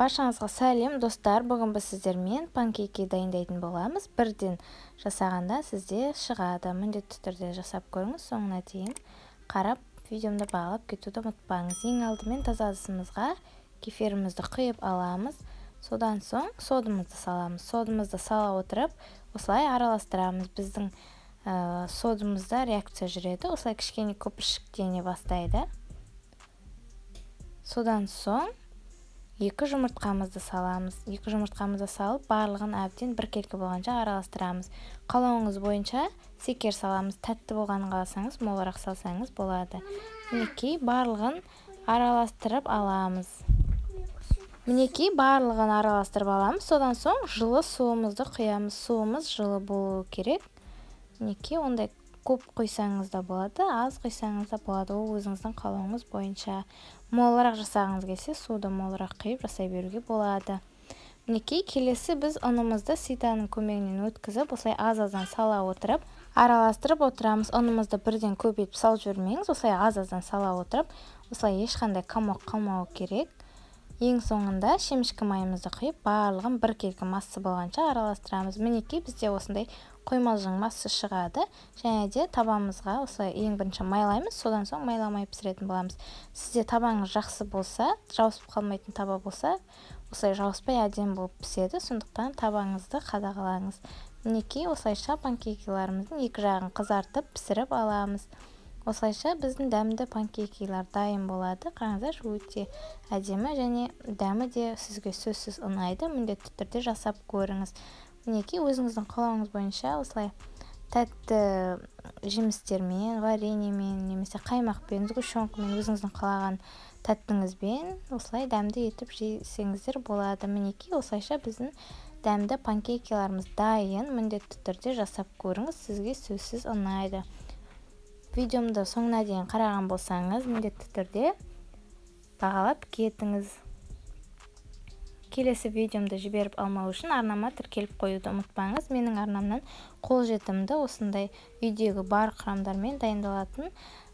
Баршаңызға сәлем достар, бүгін біз сіздермен панкейки дайындайтын боламыз. Бірден жасағанда сізде шығады. Міндетті түрде жасап көріңіз, соңына дейін қарап, видеомды бағалап кетуді ұмытпаңыз. Ең алдымен таза ыдысымызға кефирімізді құйып аламыз. Содан соң содымызды саламыз. Содымызды сала отырып, осылай араластырамыз. Біздің содымызда реакция жүреді. Осылай кішкене көпіршіктене бастайды. Содан соң 2 жұмыртқамызды саламыз. 2 жұмыртқамызды салып, барлығын әбден біркелкі болғанша араластырамыз. Қалауыңыз бойынша секер саламыз. Тәтті болғанын қаласаңыз, молырақ салсаңыз болады. Мінекей барлығын араластырып аламыз. Содан соң жылы суымызды құямыз. Суымыз жылы болуы керек. Мінекей ондай көп құйсаңыз да болады, аз құйсаңыз да болады. Ол өзіңіздің қалауыңыз бойынша. Молырақ жасағыңыз келсе, суды молырақ құйып жасай беруге болады. Мінекей келесі біз ұнымызды ситаның көмегінен өткізіп, осылай аз-аздан сала отырып, араластырып отырамыз. Ұнымызды бірден көбейтіп салып жібермеңіз, осылай аз-аздан сала отырып, осылай ешқандай комок қалмауы керек. Ең соңында шемішкі майымызды құйып, барлығын біркелкі масса болғанша араластырамыз. Мінекей бізде осындай қоймалжың масса шығады. Және де табамызға осылай ең бірінші майлаймыз, содан соң майламай пісіретін боламыз. Сізде табаңыз жақсы болса, жауысып қалмайтын таба болса, осылай жауыспай әдемі болып піседі. Сондықтан табаңызды қадағалаңыз. Мінекей осылайша панкейкиларымыздың екі жағын қызартып пісіріп аламыз. Осылайша біздің дәмді панкейкилар дайын болады. Қараңыздаршы, өте әдемі және дәмі де сізге сөзсіз ұнайды. Міндетті түрде жасап көріңіз. Мінекей өзіңіздің қалауыңыз бойынша осылай тәтті жемістермен, вареньемен, немесе қаймақпен, сгущенкамен, өзіңіздің қалаған тәттіңізбен осылай дәмді етіп жесеңіздер болады. Мінекей осылайша біздің дәмді панкейкиларымыз дайын. Міндетті түрде жасап көріңіз, сізге сөзсіз ұнайды. Видеомды соңына дейін қараған болсаңыз, міндетті түрде бағалап кетіңіз. Келесі видеомды жіберіп алмау үшін арнама тіркеліп қоюды ұмытпаңыз. Менің арнамнан қолжетімді осындай үйдегі бар құрамдармен дайындалатын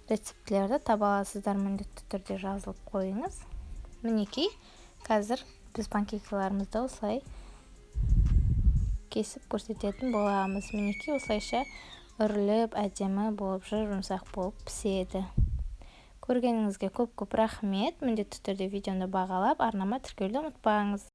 рецептілерді таба аласыздар. Міндетті түрде жазылып қойыңыз. Мінекей, қазір біз панкейкиларымызды осылай кесіп көрсететін боламыз. Мінекей осылайша үріліп, әдемі болып, жұмсақ болып піседі. Көргеніңізге көп-көп рахмет. Міндетті түрде видеоны бағалап, арнама тіркеуді ұмытпаңыз.